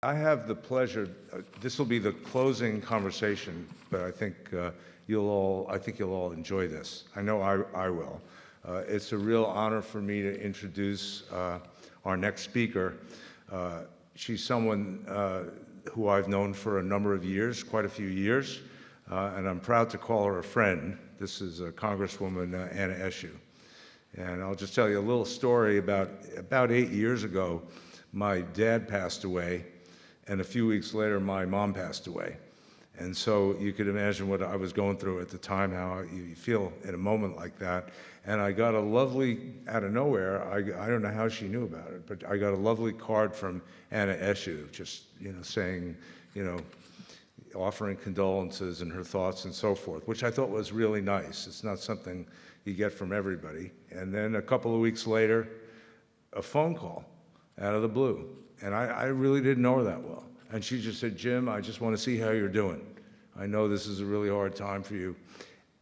I have the pleasure, this will be the closing conversation, but I think you'll all enjoy this. I know I will. It's a real honor for me to introduce our next speaker. She's someone who I've known for a number of years, quite a few years, and I'm proud to call her a friend. This is Congresswoman Anna Eshoo. And I'll just tell you a little story. About 8 years ago, my dad passed away, and a few weeks later, my mom passed away. And so you could imagine what I was going through at the time, how you feel in a moment like that. And I got a lovely, out of nowhere, I don't know how she knew about it, but I got a lovely card from Anna Eshoo, just, saying, offering condolences and her thoughts and so forth, which I thought was really nice. It's not something you get from everybody. And then a couple of weeks later, a phone call out of the blue. And I really didn't know her that well. And she just said, "Jim, I just want to see how you're doing. I know this is a really hard time for you."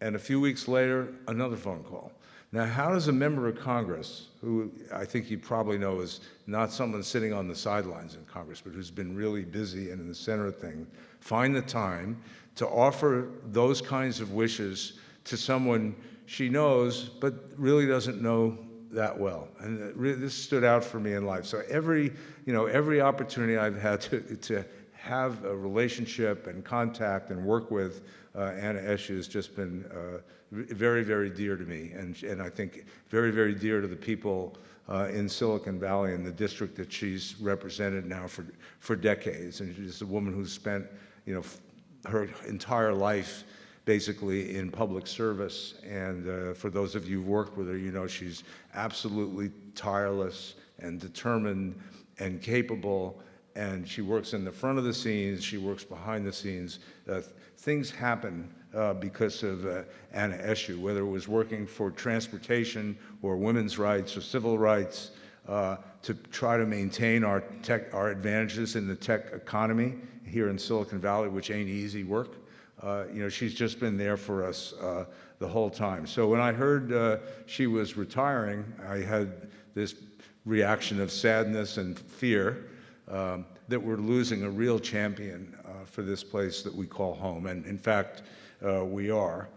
And a few weeks later, another phone call. Now, how does a member of Congress, who I think you probably know is not someone sitting on the sidelines in Congress, but who's been really busy and in the center of things, find the time to offer those kinds of wishes to someone she knows but really doesn't know that well? And this stood out for me in life. So every opportunity I've had to have a relationship and contact and work with Anna Eshoo has just been very, very dear to me, and I think very, very dear to the people in Silicon Valley and the district that she's represented now for decades. And she's a woman who's spent her entire life basically in public service, and for those of you who've worked with her, she's absolutely tireless and determined and capable, and she works in the front of the scenes, she works behind the scenes. Things happen because of Anna Eshoo, whether it was working for transportation or women's rights or civil rights, to try to maintain our advantages in the tech economy here in Silicon Valley, which ain't easy work. She's just been there for us the whole time. So when I heard she was retiring, I had this reaction of sadness and fear that we're losing a real champion for this place that we call home. And in fact, we are,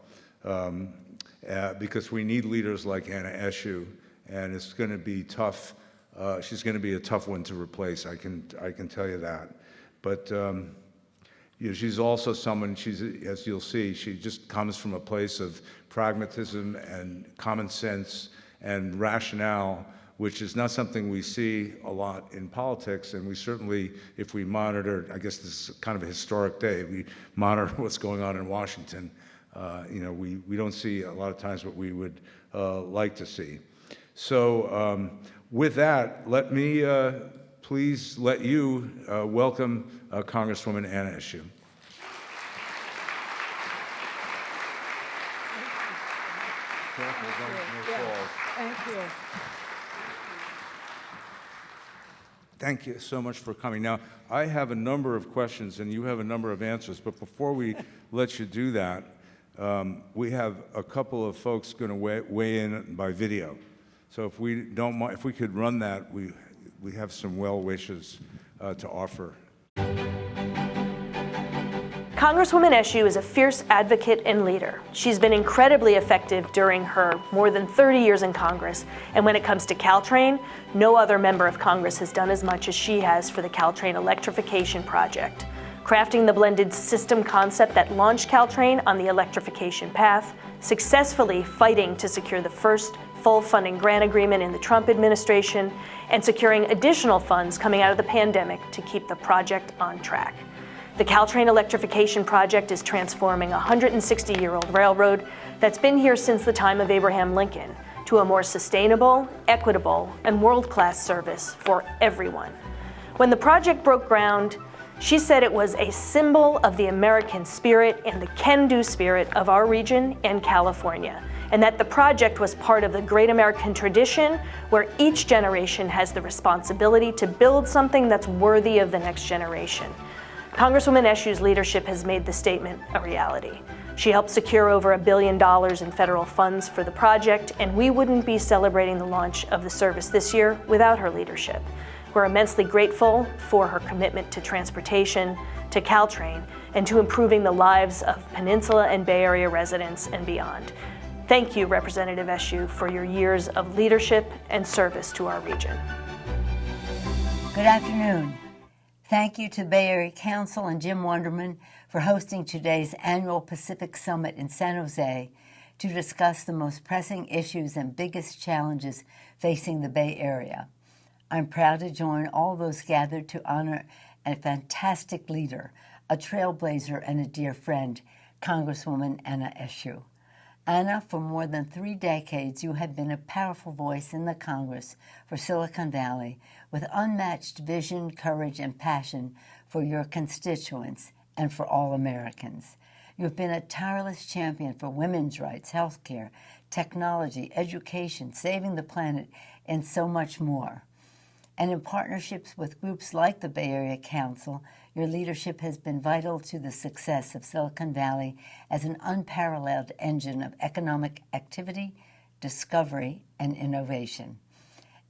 because we need leaders like Anna Eshoo, and it's going to be tough. She's going to be a tough one to replace. I can tell you that. But she's also someone, as you'll see, she just comes from a place of pragmatism and common sense and rationale, which is not something we see a lot in politics. And we certainly, if we monitor, I guess this is kind of a historic day, we monitor what's going on in Washington. We don't see a lot of times what we would like to see. So with that, let me please let you welcome Congresswoman Anna Eshoo. Thank you. Thank you so much for coming. Now, I have a number of questions and you have a number of answers, but before we let you do that, we have a couple of folks going to weigh in by video. So if we don't mind, if we could run that, we have some well wishes to offer. Congresswoman Eshoo is a fierce advocate and leader. She's been incredibly effective during her more than 30 years in Congress. And when it comes to Caltrain, no other member of Congress has done as much as she has for the Caltrain electrification project. Crafting the blended system concept that launched Caltrain on the electrification path, successfully fighting to secure the first full funding grant agreement in the Trump administration, and securing additional funds coming out of the pandemic to keep the project on track. The Caltrain electrification project is transforming a 160-year-old railroad that's been here since the time of Abraham Lincoln to a more sustainable, equitable, and world-class service for everyone. When the project broke ground, she said it was a symbol of the American spirit and the can-do spirit of our region and California, and that the project was part of the great American tradition where each generation has the responsibility to build something that's worthy of the next generation. Congresswoman Eshoo's leadership has made the statement a reality. She helped secure over $1 billion in federal funds for the project, and we wouldn't be celebrating the launch of the service this year without her leadership. We're immensely grateful for her commitment to transportation, to Caltrain, and to improving the lives of Peninsula and Bay Area residents and beyond. Thank you, Representative Eshoo, for your years of leadership and service to our region. Good afternoon. Thank you to Bay Area Council and Jim Wunderman for hosting today's annual Pacific Summit in San Jose to discuss the most pressing issues and biggest challenges facing the Bay Area. I'm proud to join all those gathered to honor a fantastic leader, a trailblazer, and a dear friend, Congresswoman Anna Eshoo. Anna, for more than 3 decades, you have been a powerful voice in the Congress for Silicon Valley with unmatched vision, courage, and passion for your constituents and for all Americans. You've been a tireless champion for women's rights, healthcare, technology, education, saving the planet, and so much more. And in partnerships with groups like the Bay Area Council, your leadership has been vital to the success of Silicon Valley as an unparalleled engine of economic activity, discovery, and innovation.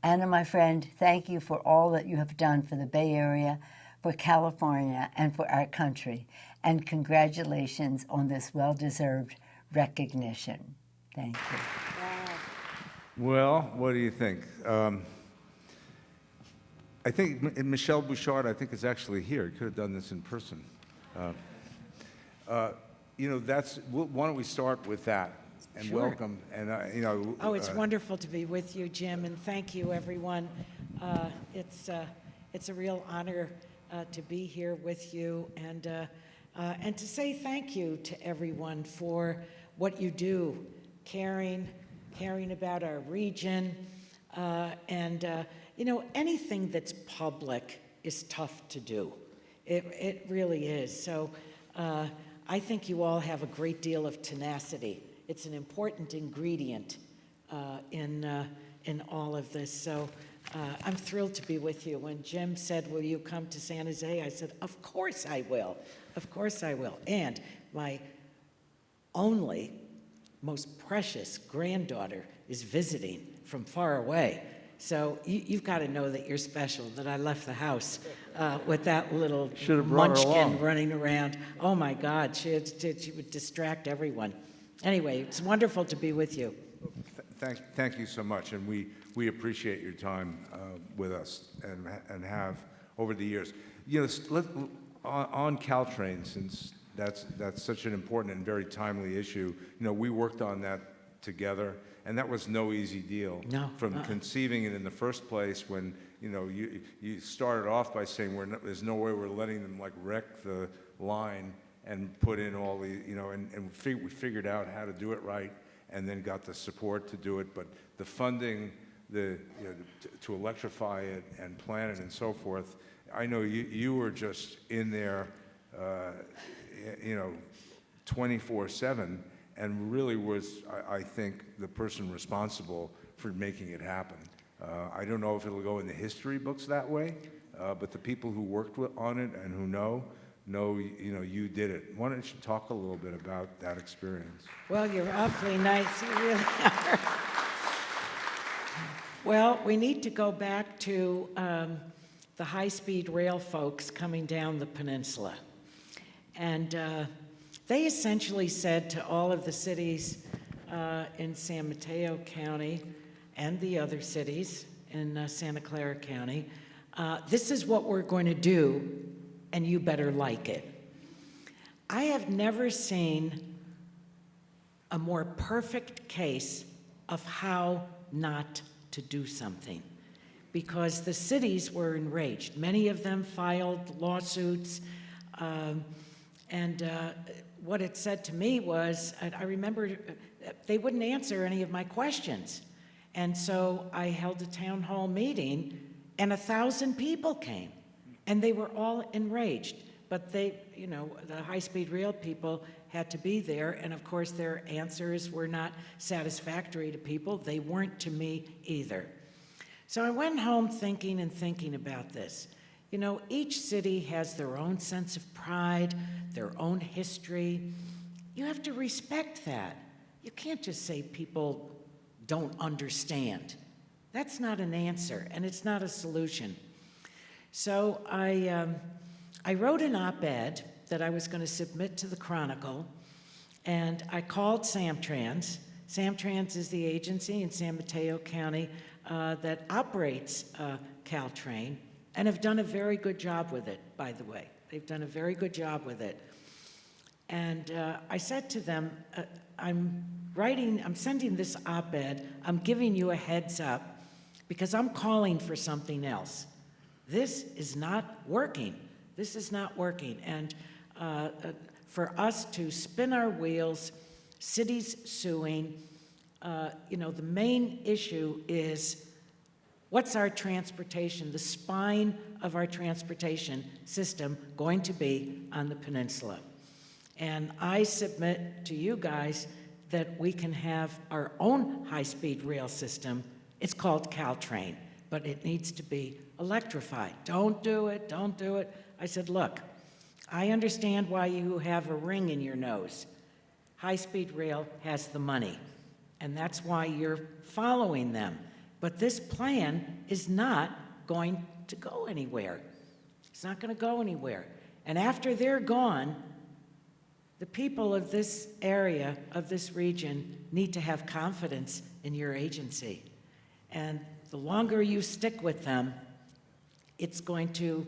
Anna, my friend, thank you for all that you have done for the Bay Area, for California, and for our country. And congratulations on this well-deserved recognition. Thank you. Well, what do you think? I think Michelle Bouchard, I think, is actually here. He could have done this in person. Why don't we start with that and Sure. welcome and Oh, it's wonderful to be with you, Jim, and thank you, everyone. It's a real honor to be here with you and to say thank you to everyone for what you do, caring about our region, anything that's public is tough to do. It really is. So I think you all have a great deal of tenacity. It's an important ingredient in all of this. So I'm thrilled to be with you. When Jim said, will you come to San Jose? I said, of course I will. Of course I will. And my only, most precious granddaughter is visiting from far away. So you've got to know that you're special, that I left the house with that little munchkin running around. Oh, my God, she would distract everyone. Anyway, it's wonderful to be with you. Thank you so much, and we appreciate your time with us and have over the years. On Caltrain, since that's such an important and very timely issue, we worked on that together, and that was no easy deal. No. From conceiving it in the first place, when you started off by saying there's no way we're letting them wreck the line and put in all the and we figured out how to do it right, and then got the support to do it, but the funding, to electrify it and plan it and so forth. I know you were just in there, 24/7. And really was, I think, the person responsible for making it happen. I don't know if it'll go in the history books that way, but the people who worked on it and who know you did it. Why don't you talk a little bit about that experience? Well, you're awfully nice. You really are. Well, we need to go back to the high-speed rail folks coming down the peninsula. And they essentially said to all of the cities in San Mateo County and the other cities in Santa Clara County, this is what we're going to do, and you better like it. I have never seen a more perfect case of how not to do something, because the cities were enraged. Many of them filed lawsuits, and what it said to me was, I remember they wouldn't answer any of my questions. And so I held a town hall meeting, and 1,000 people came, and they were all enraged. But they, the high-speed rail people had to be there, and of course their answers were not satisfactory to people. They weren't to me either. So I went home thinking about this. Each city has their own sense of pride, their own history. You have to respect that. You can't just say people don't understand. That's not an answer, and it's not a solution. So I wrote an op-ed that I was going to submit to the Chronicle, and I called Samtrans. Samtrans is the agency in San Mateo County that operates Caltrain, and have done a very good job with it, by the way. They've done a very good job with it. And I said to them, I'm sending this op-ed, I'm giving you a heads up, because I'm calling for something else. This is not working. This is not working. And for us to spin our wheels, cities suing, the main issue is what's our transportation, the spine of our transportation system going to be on the peninsula? And I submit to you guys that we can have our own high-speed rail system. It's called Caltrain, but it needs to be electrified. Don't do it, don't do it. I said, look, I understand why you have a ring in your nose. High-speed rail has the money, and that's why you're following them. But this plan is not going to go anywhere. It's not going to go anywhere. And after they're gone, the people of this area, of this region, need to have confidence in your agency. And the longer you stick with them, it's going to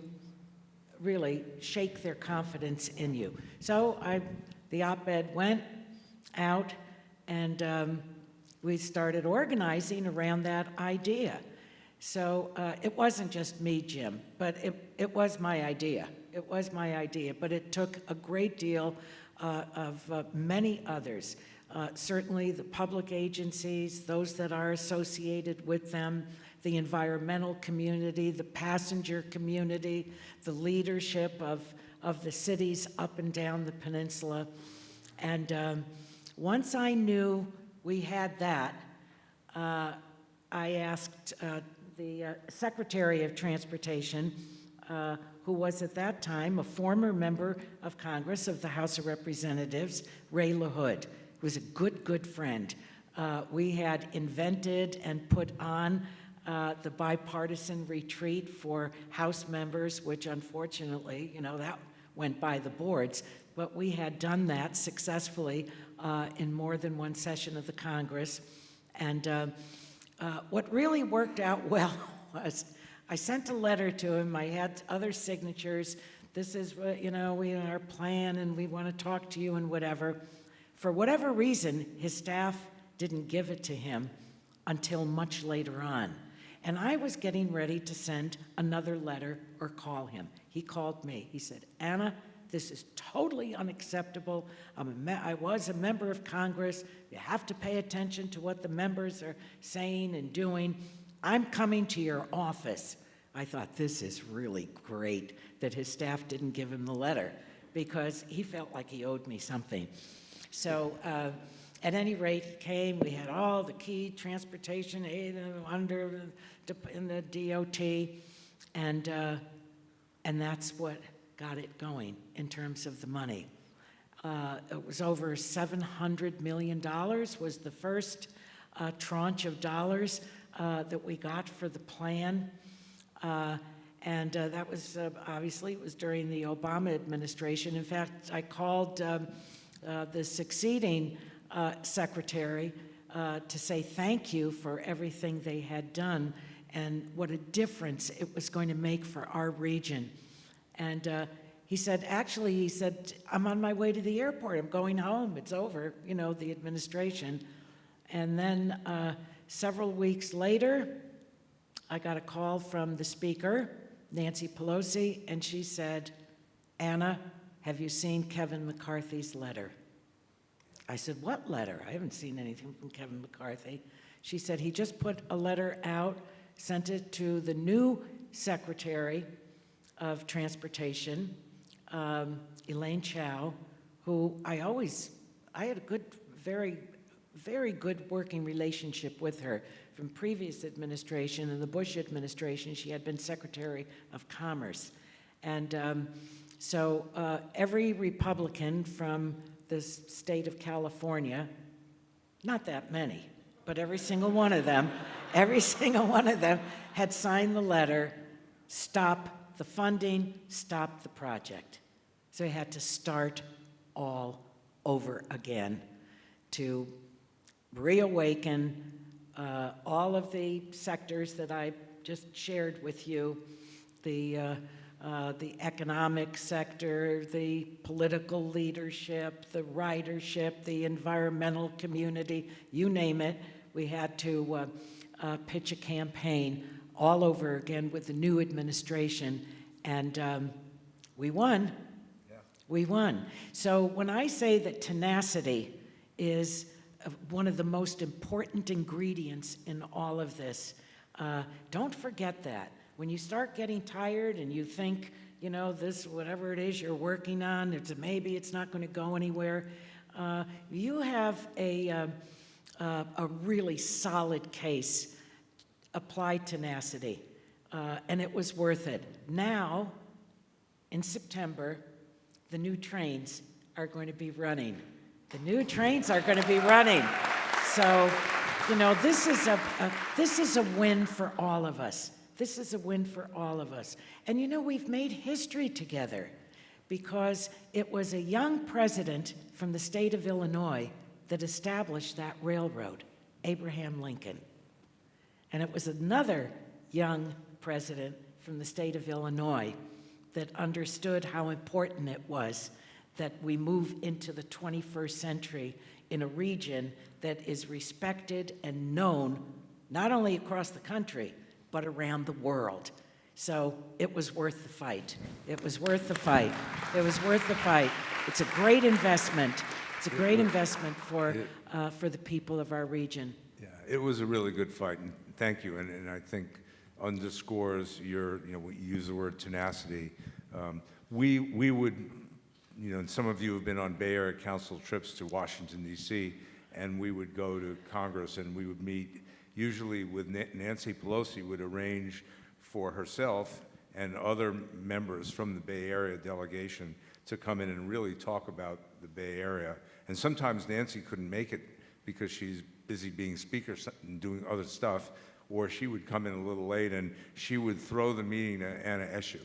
really shake their confidence in you. So the op-ed went out, and we started organizing around that idea. So it wasn't just me, Jim, but it was my idea. It was my idea, but it took a great deal of many others. Certainly the public agencies, those that are associated with them, the environmental community, the passenger community, the leadership of the cities up and down the peninsula. And once I knew we had that, I asked the Secretary of Transportation, who was at that time a former member of Congress of the House of Representatives, Ray LaHood, who was a good friend. We had invented and put on the bipartisan retreat for House members, which unfortunately, that went by the boards, but we had done that successfully in more than one session of the Congress. And what really worked out well was I sent a letter to him. I had other signatures. This is, our plan, and we want to talk to you and whatever. For whatever reason, his staff didn't give it to him until much later on. And I was getting ready to send another letter or call him. He called me. He said, Anna, this is totally unacceptable. I was a member of Congress. You have to pay attention to what the members are saying and doing. I'm coming to your office. I thought, this is really great that his staff didn't give him the letter, because he felt like he owed me something. So at any rate, he came. We had all the key transportation aid in the DOT, and that's what got it going in terms of the money. It was over $700 million was the first tranche of dollars that we got for the plan. And that was, obviously, it was during the Obama administration. In fact, I called the succeeding secretary to say thank you for everything they had done and what a difference it was going to make for our region. And he said, I'm on my way to the airport. I'm going home. It's over, the administration. And then several weeks later, I got a call from the Speaker, Nancy Pelosi, and she said, Anna, have you seen Kevin McCarthy's letter? I said, what letter? I haven't seen anything from Kevin McCarthy. She said, he just put a letter out, sent it to the new Secretary of Transportation, Elaine Chao, who I had a good, very, very good working relationship with her. From previous administration and the Bush administration, she had been Secretary of Commerce. And so every Republican from the state of California, not that many, but every single one of them had signed the letter, Stop the funding, stopped the project. So we had to start all over again to reawaken all of the sectors that I just shared with you, the economic sector, the political leadership, the ridership, the environmental community, you name it. We had to pitch a campaign all over again with the new administration, and we won. Yeah. We won. So when I say that tenacity is one of the most important ingredients in all of this, don't forget that. When you start getting tired and you think, you know, this, whatever it is you're working on, maybe it's not going to go anywhere, you have a really solid case. Apply tenacity, and it was worth it. Now, in September, the new trains are going to be running. The new trains are going to be running. So, you know, this is a win for all of us. This is a win for all of us. And you know, we've made history together because it was a young president from the state of Illinois that established that railroad, Abraham Lincoln. And it was another young president from the state of Illinois that understood how important it was that we move into the 21st century in a region that is respected and known not only across the country, but around the world. So it was worth the fight. It was worth the fight. It was worth the fight. It's a great investment. It's a great investment for the people of our region. Yeah, it was a really good fight, and thank you. And I think underscores your, you know, we use the word tenacity. We would, you know, and some of you have been on Bay Area Council trips to Washington, D.C., and we would go to Congress and we would meet, usually with Nancy Pelosi would arrange for herself and other members from the Bay Area delegation to come in and really talk about the Bay Area. And sometimes Nancy couldn't make it because she's busy being speaker and doing other stuff, or she would come in a little late and she would throw the meeting to Anna Eshoo.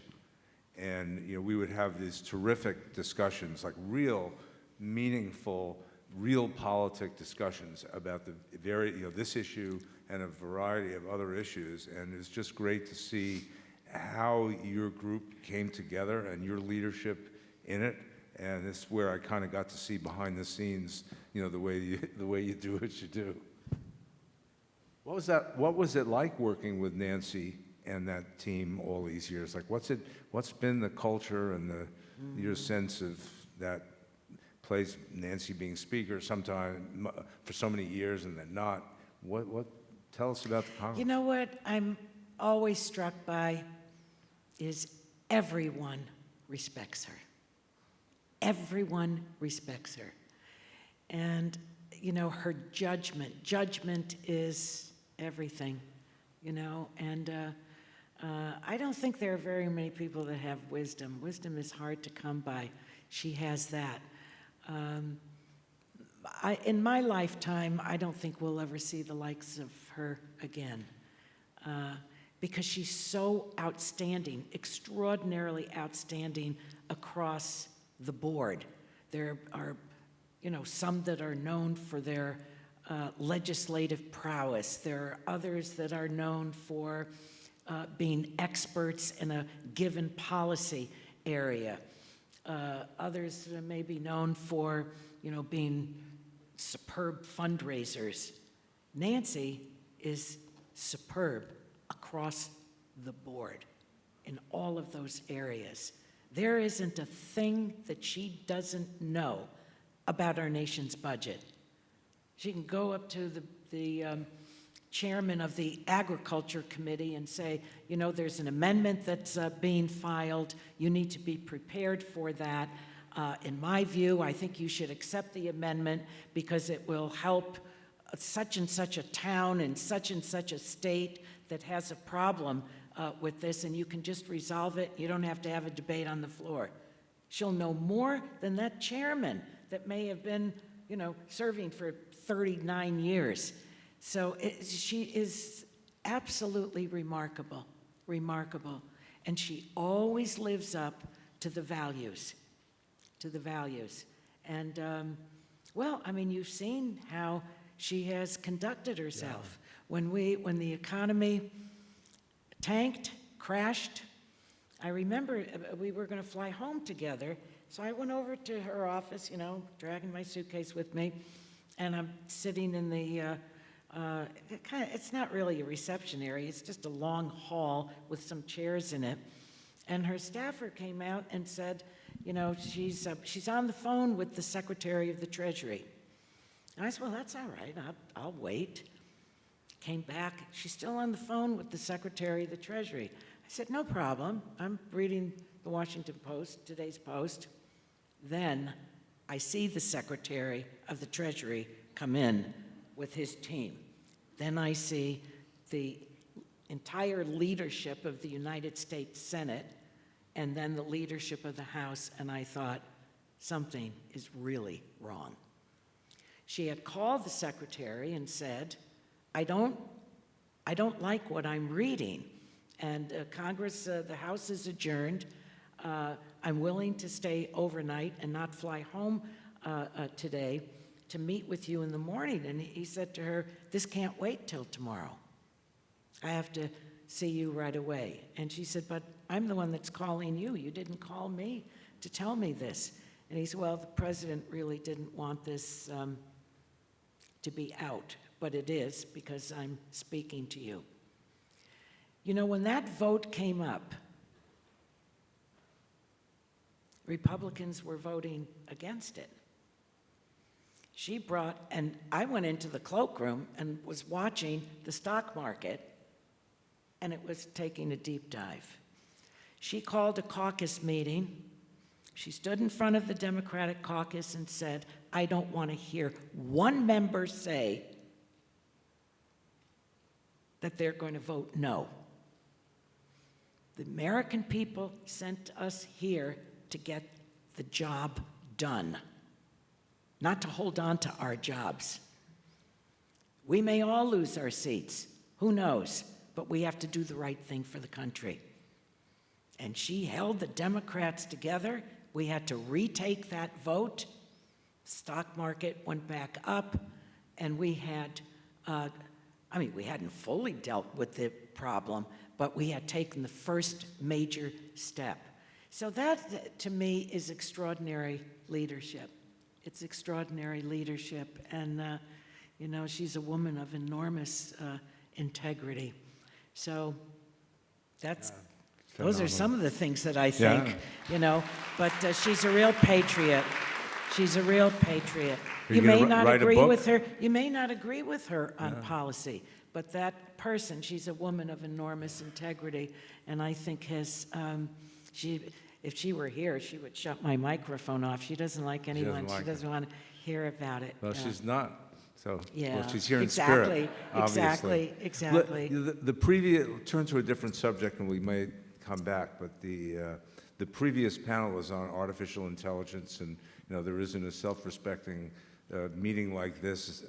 And, you know, we would have these terrific discussions, like real meaningful, real politic discussions about the very, you know, this issue and a variety of other issues. And it's just great to see how your group came together and your leadership in it. And this is where I kind of got to see behind the scenes, you know, the way you do what you do. What was it like working with Nancy and that team all these years? Like, what's been the culture and your sense of that place, Nancy being speaker sometime for so many years and then not? Tell us about the Congress. You know what I'm always struck by is everyone respects her. Everyone respects her. And, you know, her judgment is everything, you know, and I don't think there are very many people that have wisdom. Wisdom is hard to come by. She has that. In my lifetime, I don't think we'll ever see the likes of her again, because she's so outstanding, extraordinarily outstanding across the board. There are, you know, some that are known for their legislative prowess. There are others that are known for being experts in a given policy area. Others may be known for, you know, being superb fundraisers. Nancy is superb across the board in all of those areas. There isn't a thing that she doesn't know about our nation's budget. She can go up to the chairman of the Agriculture Committee and say, you know, there's an amendment that's being filed. You need to be prepared for that. In my view, I think you should accept the amendment because it will help such and such a town in such and such a state that has a problem with this, and you can just resolve it. You don't have to have a debate on the floor. She'll know more than that chairman that may have been, you know, serving for 39 years. So she is absolutely remarkable, remarkable. and she always lives up to the values, to the values. And, well, I mean, you've seen how she has conducted herself. When the economy tanked, crashed, I remember we were going to fly home together, so I went over to her office, you know, dragging my suitcase with me, and I'm sitting in the, it's not really a reception area, it's just a long hall with some chairs in it. And her staffer came out and said, you know, she's on the phone with the Secretary of the Treasury. And I said, well, that's all right, I'll wait. Came back, she's still on the phone with the Secretary of the Treasury. I said, no problem, I'm reading the Washington Post, today's Post. Then I see the Secretary of the Treasury come in with his team. Then I see the entire leadership of the United States Senate, and then the leadership of the House, and I thought, something is really wrong. She had called the secretary and said, I don't like what I'm reading, and the House is adjourned. I'm willing to stay overnight and not fly home today to meet with you in the morning. And he said to her, this can't wait till tomorrow. I have to see you right away. And she said, but I'm the one that's calling you. You didn't call me to tell me this. And he said, well, the president really didn't want this to be out, but it is because I'm speaking to you. You know, when that vote came up, Republicans were voting against it. She brought, and I went into the cloakroom and was watching the stock market, and it was taking a deep dive. She called a caucus meeting. She stood in front of the Democratic caucus and said, I don't want to hear one member say that they're going to vote no. The American people sent us here to get the job done, not to hold on to our jobs. We may all lose our seats, who knows, but we have to do the right thing for the country. And she held the Democrats together. We had to retake that vote. Stock market went back up, and we had, we hadn't fully dealt with the problem, but we had taken the first major step. So that, to me, is extraordinary leadership. It's extraordinary leadership, and you know, she's a woman of enormous integrity. So those are some of the things that I think, you know, but she's a real patriot. She's a real patriot. You may not agree with her. You may not agree with her on policy, but that person, she's a woman of enormous integrity, and I think if she were here, she would shut my microphone off. She doesn't like anyone. She doesn't want to hear about it. Well, she's not. So, yeah, well, she's here in spirit, obviously. Exactly. The previous, turn to a different subject, and we may come back, but the previous panel was on artificial intelligence, and you know, there isn't a self-respecting meeting like this,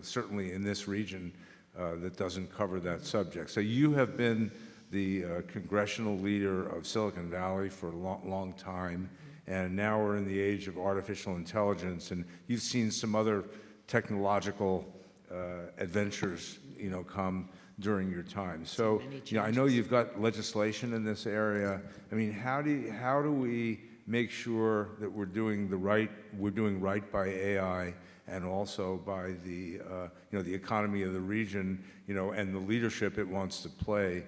certainly in this region, that doesn't cover that subject. So you have been the congressional leader of Silicon Valley for a long time, and now we're in the age of artificial intelligence, and you've seen some other technological adventures, you know, come during your time. So, you know, I know you've got legislation in this area. I mean, how do we make sure that we're doing right by AI and also by the the economy of the region, you know, and the leadership it wants to play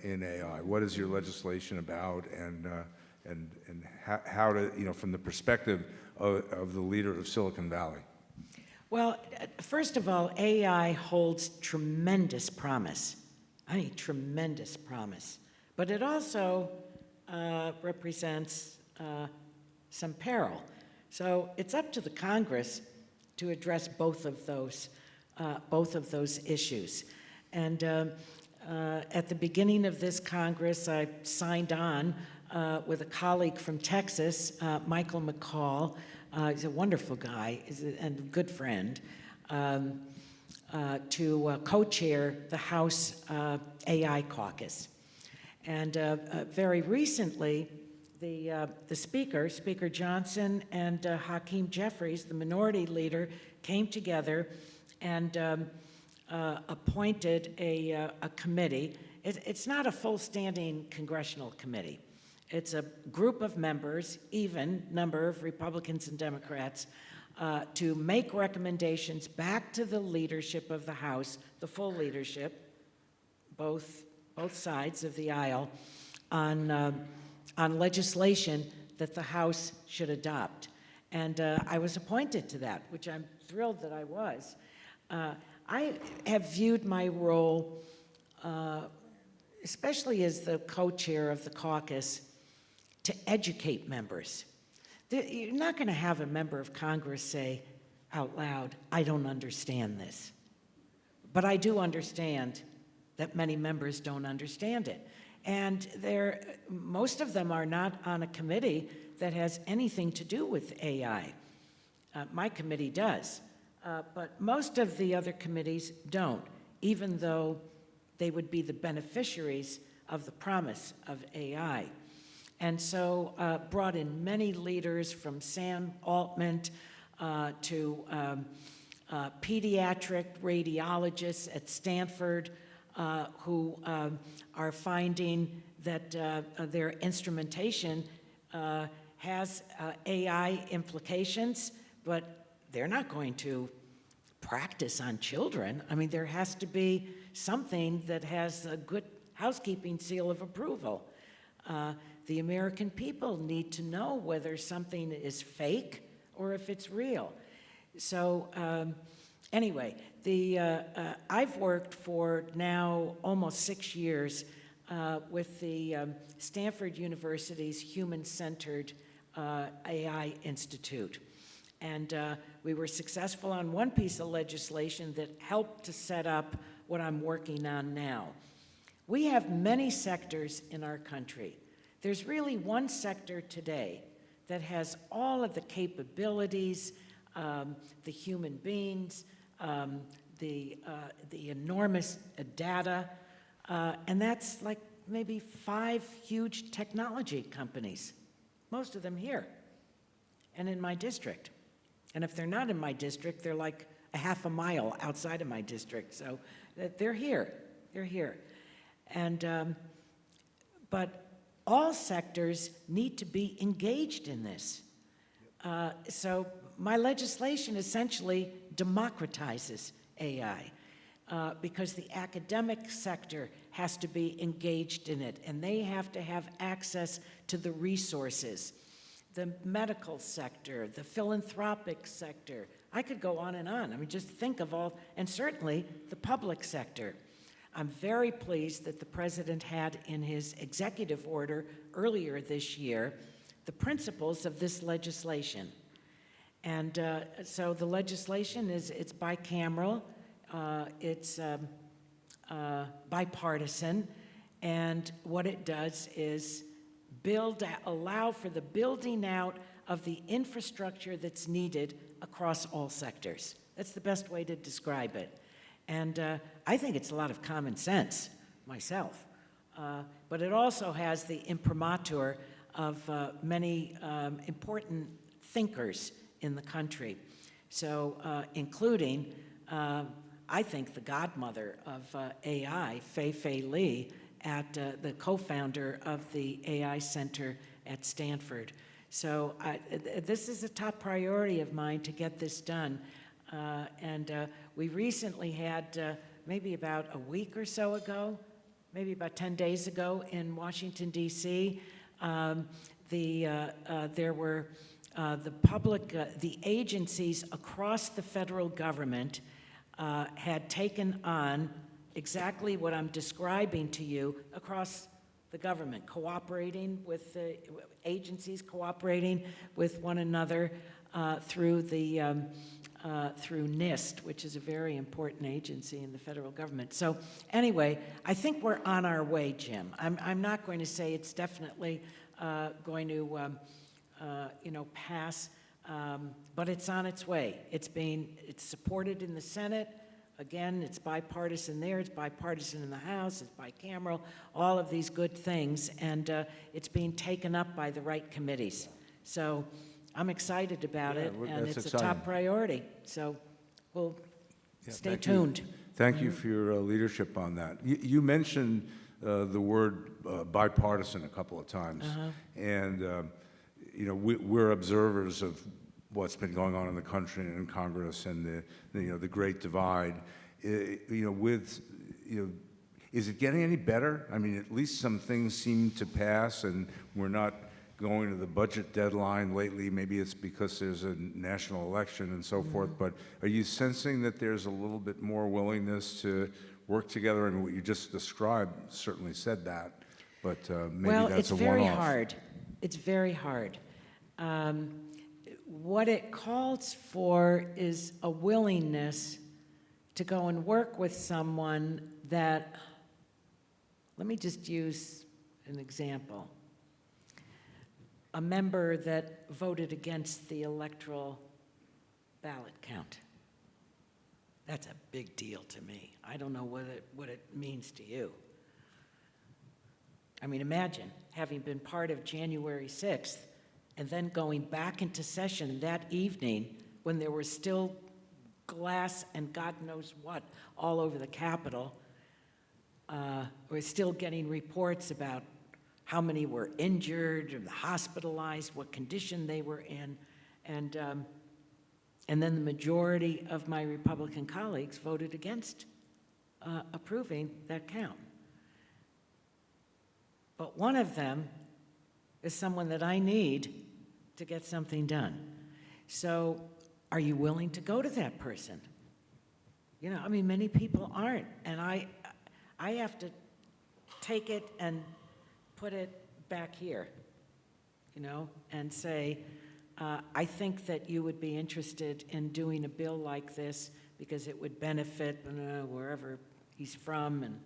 in AI? What is your legislation about, and how to, you know, from the perspective of the leader of Silicon Valley? Well, first of all, AI holds tremendous promise. I mean, tremendous promise. But it also represents some peril. So it's up to the Congress to address both of those issues. And at the beginning of this Congress, I signed on with a colleague from Texas, Michael McCall. He's a wonderful guy and a good friend, to co-chair the House AI caucus. And very recently, the Speaker, Speaker Johnson, and Hakeem Jeffries, the minority leader, came together and appointed a committee. It's not a full standing congressional committee. It's a group of members, even number of Republicans and Democrats, to make recommendations back to the leadership of the House, the full leadership, both sides of the aisle, on legislation that the House should adopt. And I was appointed to that, which I'm thrilled that I was. I have viewed my role, especially as the co-chair of the caucus, to educate members. You're not going to have a member of Congress say out loud, "I don't understand this." But I do understand that many members don't understand it. And most of them are not on a committee that has anything to do with AI. My committee does, but most of the other committees don't, even though they would be the beneficiaries of the promise of AI. And so brought in many leaders, from Sam Altman to pediatric radiologists at Stanford, who are finding that their instrumentation has AI implications, but they're not going to practice on children. I mean, there has to be something that has a good housekeeping seal of approval. The American people need to know whether something is fake or if it's real. So anyway, I've worked for now almost 6 years with the Stanford University's Human-Centered AI Institute. And we were successful on one piece of legislation that helped to set up what I'm working on now. We have many sectors in our country. There's really one sector today that has all of the capabilities, the human beings, the enormous data, and that's like maybe 5 huge technology companies, most of them here and in my district. And if they're not in my district, they're like a half a mile outside of my district. So they're here. And but all sectors need to be engaged in this. So my legislation essentially democratizes AI because the academic sector has to be engaged in it, and they have to have access to the resources. The medical sector, the philanthropic sector. I could go on and on. I mean, just think of all, and certainly the public sector. I'm very pleased that the president had in his executive order earlier this year the principles of this legislation. And so the legislation it's bicameral, it's bipartisan, and what it does is allow for the building out of the infrastructure that's needed across all sectors. That's the best way to describe it. And I think it's a lot of common sense myself. But it also has the imprimatur of many important thinkers in the country. So including, I think, the godmother of AI, Fei Li, the co-founder of the AI Center at Stanford. So this is a top priority of mine to get this done. And we recently had, maybe about a week or so ago, maybe about 10 days ago in Washington, D.C., there were the agencies across the federal government had taken on exactly what I'm describing to you across the government, cooperating with the agencies, cooperating with one another through NIST, which is a very important agency in the federal government. So anyway, I think we're on our way, Jim. I'm not going to say it's definitely going to pass, but it's on its way. It's supported in the Senate. Again, it's bipartisan there, it's bipartisan in the House, it's bicameral, all of these good things, and it's being taken up by the right committees. So I'm excited about it, and that's it's a exciting. top priority. So we'll stay thank you. tuned. Thank you for your leadership on that. You mentioned the word bipartisan a couple of times, and we're observers of what's been going on in the country and in Congress, and the Great Divide. Is it getting any better? I mean, at least some things seem to pass, and we're not going to the budget deadline lately. Maybe it's because there's a national election and so forth, but are you sensing that there's a little bit more willingness to work together? I mean, what you just described certainly said that, but maybe Well, that's it's a very one-off. hard. It's very hard. What it calls for is a willingness to go and work with someone that, let me just use an example. A member that voted against the electoral ballot count. That's a big deal to me. I don't know what it means to you. I mean, imagine having been part of January 6th and then going back into session that evening when there was still glass and God knows what all over the Capitol. We're still getting reports about how many were injured or hospitalized, what condition they were in, and then the majority of my Republican colleagues voted against approving that count. But one of them is someone that I need to get something done. So are you willing to go to that person? I mean, many people aren't, and I have to take it and put it back here, and say, I think that you would be interested in doing a bill like this because it would benefit wherever he's from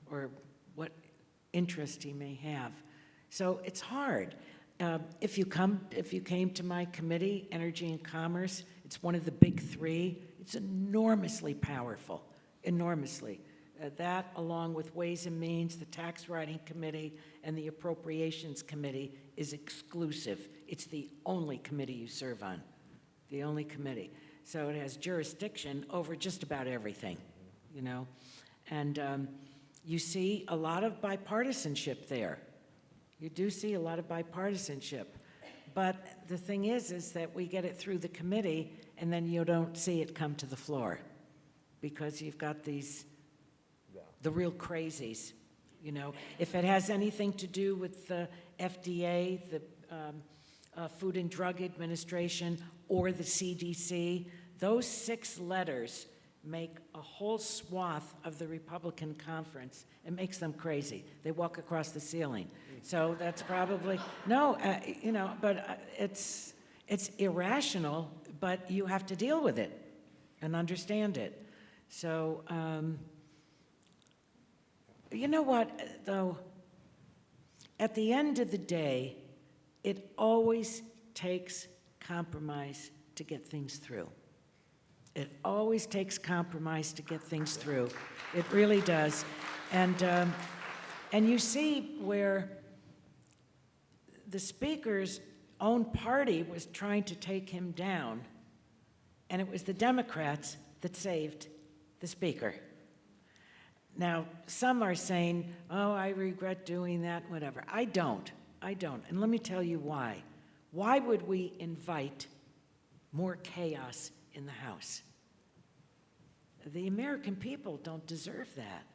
or what interest he may have. So it's hard. If you came to my committee, Energy and Commerce, it's one of the big three. It's enormously powerful, enormously. That, along with Ways and Means, the Tax Writing Committee, and the Appropriations Committee, is exclusive. It's the only committee you serve on, the only committee. So it has jurisdiction over just about everything, And you see a lot of bipartisanship there. You do see a lot of bipartisanship. But the thing is that we get it through the committee, and then you don't see it come to the floor because you've got the real crazies, If it has anything to do with the FDA, the Food and Drug Administration, or the CDC, those 6 letters make a whole swath of the Republican conference. It makes them crazy. They walk across the ceiling. So that's probably, but it's irrational, but you have to deal with it and understand it. So, you know what, though? At the end of the day, it always takes compromise to get things through. It always takes compromise to get things through. It really does. And you see where the Speaker's own party was trying to take him down, and it was the Democrats that saved the Speaker. Now, some are saying, oh, I regret doing that, whatever. I don't. And let me tell you why. Why would we invite more chaos in the House? The American people don't deserve that.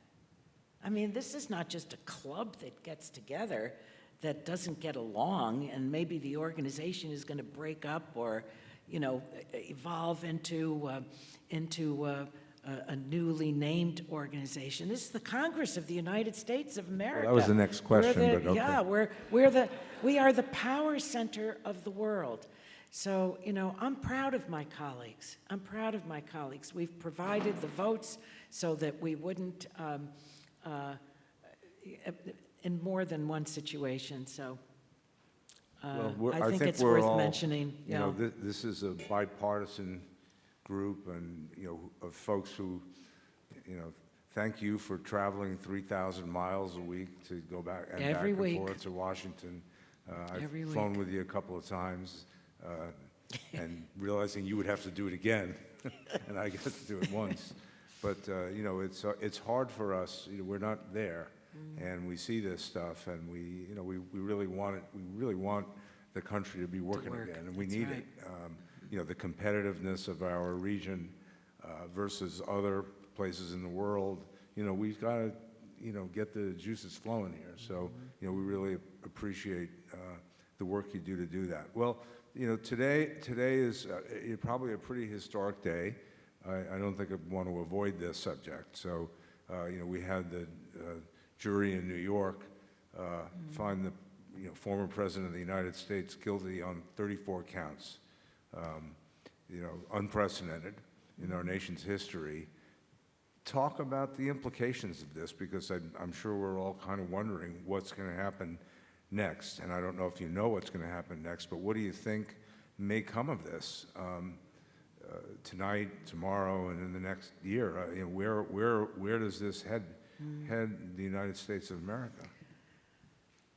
I mean, this is not just a club that gets together that doesn't get along, and maybe the organization is going to break up or, evolve into a newly named organization. This is the Congress of the United States of America. Well, that was the next question, but okay. Yeah, we are the power center of the world. So, I'm proud of my colleagues. We've provided the votes so that we wouldn't, in more than one situation. So, I think it's we're worth all, mentioning. This is a bipartisan group, and of folks who thank you for traveling 3,000 miles a week to go back and Every back week. and forth to Washington. Every I've week. flown with you a couple of times, and realizing you would have to do it again, and I get to do it once. But it's hard for us. We're not there, and we see this stuff, and we really want it. We really want the country to be working work. again, and we That's need right. it. The competitiveness of our region versus other places in the world. We've got to get the juices flowing here. So we really appreciate the work you do to do that. Well, today is probably a pretty historic day. I don't think I want to avoid this subject. So, we had the jury in New York find the former president of the United States guilty on 34 counts. Unprecedented in our nation's history. Talk about the implications of this, because I'm sure we're all kind of wondering what's going to happen next. And I don't know if you know what's going to happen next, but what do you think may come of this tonight, tomorrow, and in the next year? Where does this head the United States of America?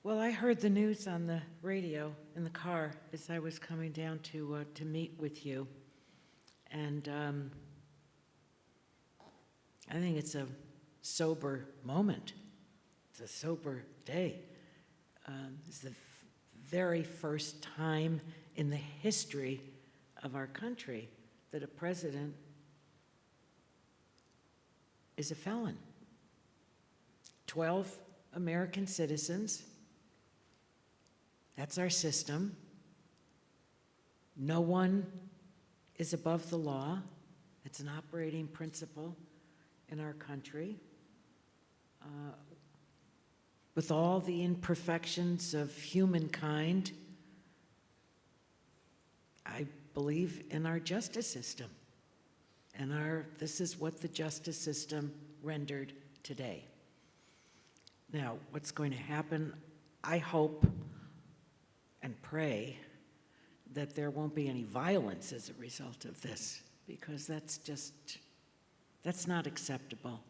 Well, I heard the news on the radio in the car as I was coming down to meet with you, and I think it's a sober moment. It's a sober day. It's the very first time in the history of our country that a president is a felon. 12 American citizens. That's our system. No one is above the law. It's an operating principle in our country. With all the imperfections of humankind, I believe in our justice system. And this is what the justice system rendered today. Now, what's going to happen? I hope and pray that there won't be any violence as a result of this, because that's not acceptable.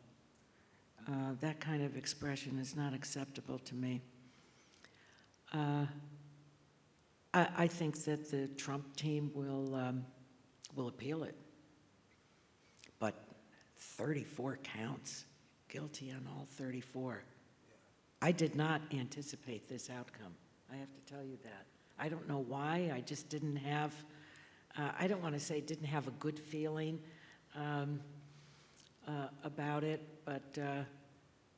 That kind of expression is not acceptable to me. I think that the Trump team will appeal it. But 34 counts, guilty on all 34. I did not anticipate this outcome. I have to tell you that. I don't know why. I just didn't have, I don't want to say didn't have a good feeling about it, but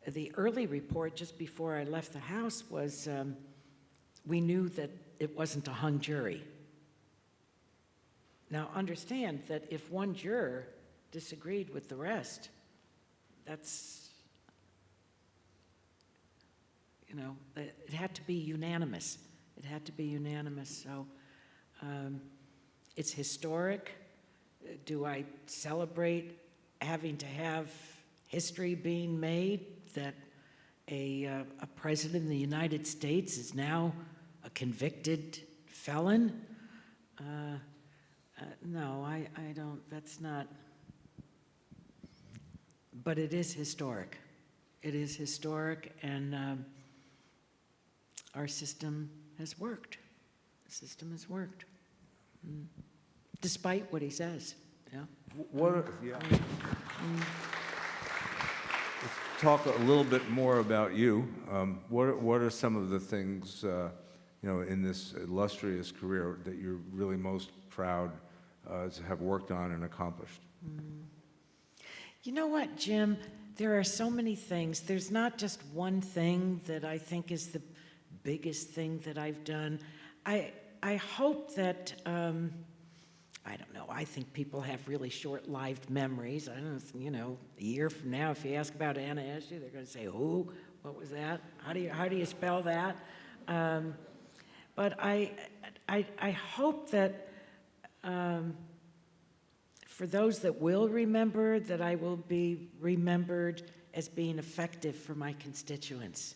the early report just before I left the house was we knew that it wasn't a hung jury. Now understand that if one juror disagreed with the rest, that's, it had to be unanimous. It had to be unanimous. So it's historic. Do I celebrate having to have history being made that a president of the United States is now a convicted felon? No, I don't. That's not. But it is historic. It is historic, and our system has worked. The system has worked, despite what he says. Yeah. Let's talk a little bit more about you. What are some of the things in this illustrious career that you're really most proud to have worked on and accomplished? You know what, Jim? There are so many things. There's not just one thing that I think is the biggest thing that I've done. I hope that, I don't know, I think people have really short-lived memories. I don't know, a year from now, if you ask about Anna Eshoo, they're going to say, who? What was that? How do you spell that? But I hope that for those that will remember, that I will be remembered as being effective for my constituents.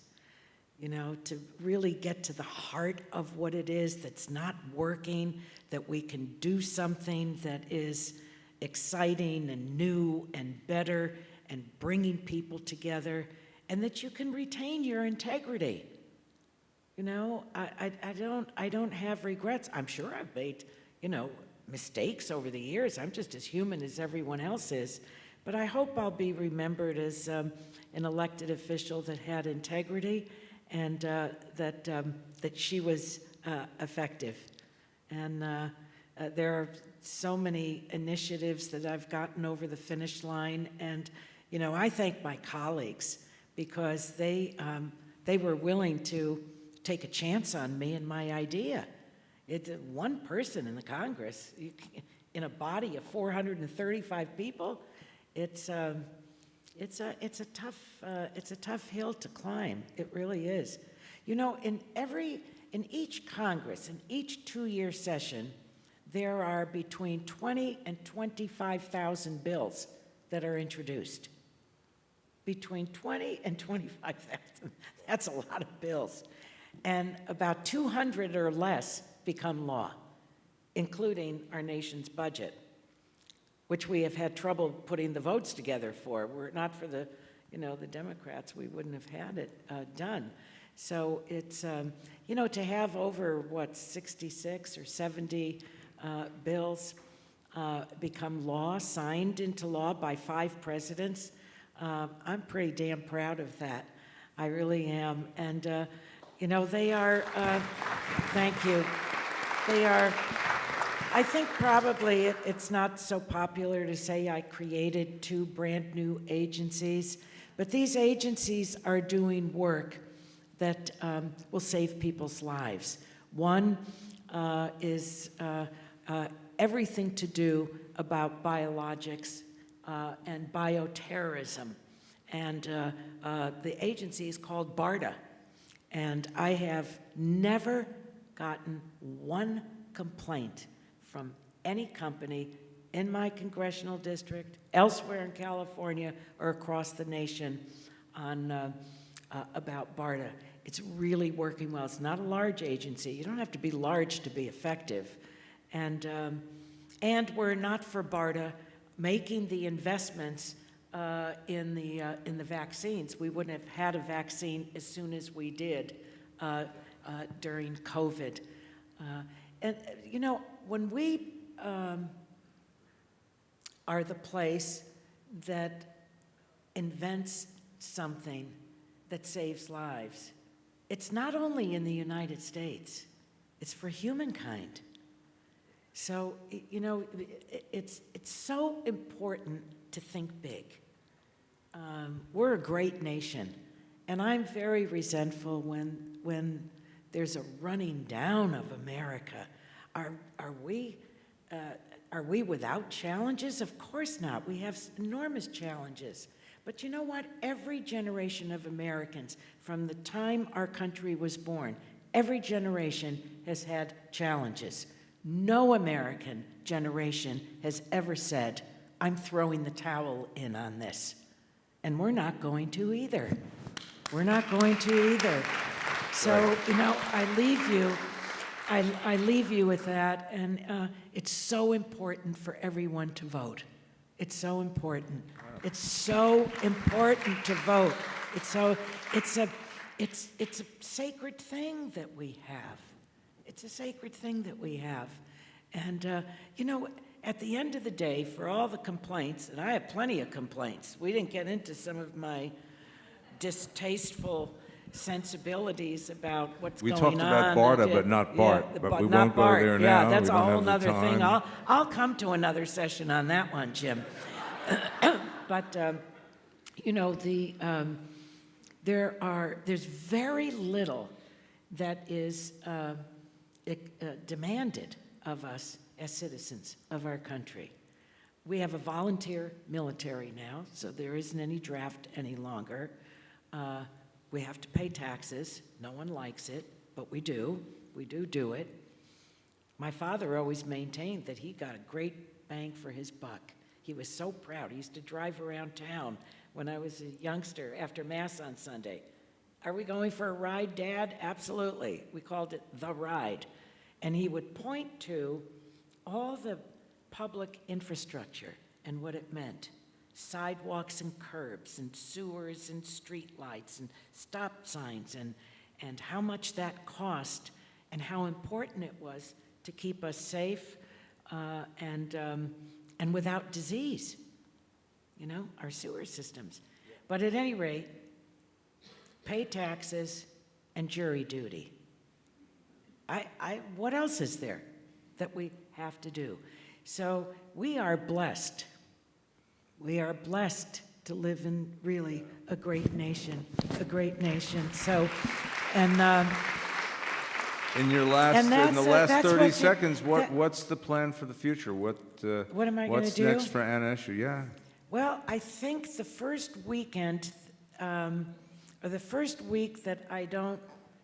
To really get to the heart of what it is that's not working, that we can do something that is exciting and new and better and bringing people together, and that you can retain your integrity. You know, I don't have regrets. I'm sure I've made, mistakes over the years. I'm just as human as everyone else is. But I hope I'll be remembered as an elected official that had integrity and that she was effective. And there are so many initiatives that I've gotten over the finish line. And, I thank my colleagues because they were willing to take a chance on me and my idea. It's one person in the Congress, in a body of 435 people. It's a tough hill to climb. It really is. In each Congress, in each 2-year session, there are between 20 and 25,000 bills that are introduced. Between 20 and 25,000. That's a lot of bills. And about 200 or less become law, including our nation's budget, which we have had trouble putting the votes together for. Were it not for the Democrats, we wouldn't have had it done. So it's, to have over, 66 or 70 bills become law, signed into law by 5 presidents, I'm pretty damn proud of that. I really am. And, they are, thank you. They are, I think probably it's not so popular to say I created 2 brand new agencies, but these agencies are doing work that will save people's lives. One is everything to do about biologics and bioterrorism. And the agency is called BARDA. And I have never gotten one complaint from any company in my congressional district, elsewhere in California, or across the nation on about BARDA. It's really working well. It's not a large agency. You don't have to be large to be effective. And we're not for BARDA making the investments in the vaccines. We wouldn't have had a vaccine as soon as we did during COVID. When we are the place that invents something that saves lives, it's not only in the United States, it's for humankind. So, it's so important to think big. We're a great nation, and I'm very resentful when there's a running down of America. Are we without challenges? Of course not. We have enormous challenges. But you know what? Every generation of Americans, from the time our country was born, every generation has had challenges. No American generation has ever said, I'm throwing the towel in on this. And we're not going to either. We're not going to either. So, I leave you with that, and it's so important for everyone to vote. It's so important. It's so important to vote. It's a sacred thing that we have. It's a sacred thing that we have. And, at the end of the day, for all the complaints, and I have plenty of complaints, we didn't get into some of my distasteful sensibilities about what's going on. We talked about BARDA, but not BART, but we won't go there now. Yeah, that's a whole other thing. Time. I'll come to another session on that one, Jim. But, there's very little that is demanded of us as citizens of our country. We have a volunteer military now, so there isn't any draft any longer. We have to pay taxes. No one likes it, but we do. We do it. My father always maintained that he got a great bang for his buck. He was so proud. He used to drive around town when I was a youngster after Mass on Sunday. Are we going for a ride, Dad? Absolutely. We called it The Ride. And he would point to all the public infrastructure and what it meant. sidewalks and curbs and sewers and streetlights and stop signs and how much that cost and how important it was to keep us safe and without disease, you know, our sewer systems. But at any rate, pay taxes and jury duty. What else is there that we have to do? So we are blessed. We are blessed to live in really a great nation, So, and In your And in the last that's 30 what you- seconds, that- what's the plan for the future? What am I gonna What's do? next for Anna Eshoo? Yeah. well, I think the first weekend, or the first week that I don't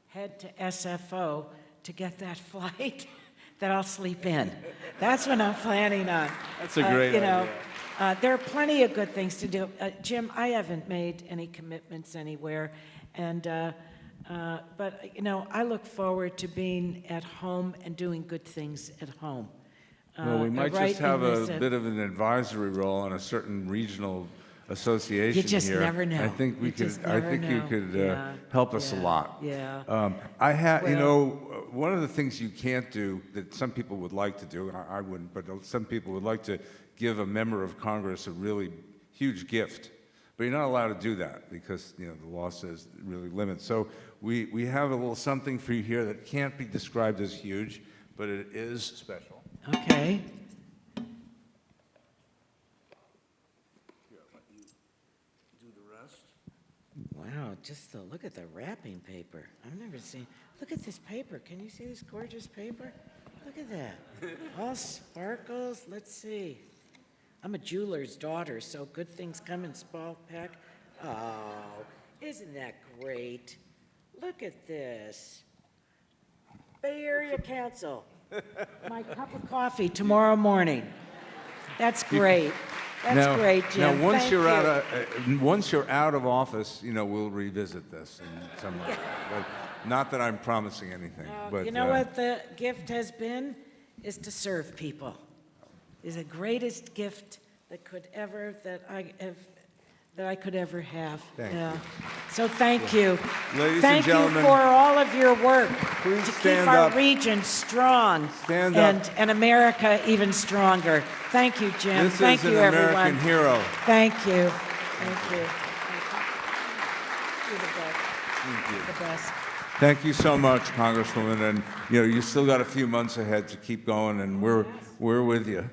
head to SFO to get that flight, that I'll sleep in. That's what I'm planning on. That's a great idea. There are plenty of good things to do. Jim, I haven't made any commitments anywhere, and but you know, I look forward to being at home and doing good things at home. Well, we might right just have in a this, bit of an advisory role on a certain regional association You just here. never know. I think we You could. just I never think you know. could Yeah, help us a yeah, lot. yeah. I have. You Well- know, one of the things you can't do that some people would like to do, and I wouldn't, but some people would like to give a member of Congress a really huge gift. But you're not allowed to do that because, you know, the law says it really limits. So we have a little something for you here that can't be described as huge, but it is special. Okay. Wow, just look at the wrapping paper. I've never seen, look at this paper. Can you see this gorgeous paper? Look at that. All sparkles. Let's see. I'm a jeweler's daughter, so good things come in small pack. Oh, isn't that great? Look at this. Bay Area Council. My cup of coffee tomorrow morning. That's great. That's great, Jim. Now, once Thank you're you. once you're out of office, you know, we'll revisit this in some way. But not that I'm promising anything. But You know what the gift has been? Is to serve people. Is the greatest gift that I could ever have. Thank you. So thank you. Ladies and thank gentlemen, you for all of your work please to keep stand our up. region strong Stand up. and America even stronger. Thank you, Jim. This thank is you, an everyone. American hero. Thank you. Thank you. You're the best. Thank you. You're the best. Thank you so much, Congresswoman. And you know, you still got a few months ahead to keep going, and we're with you.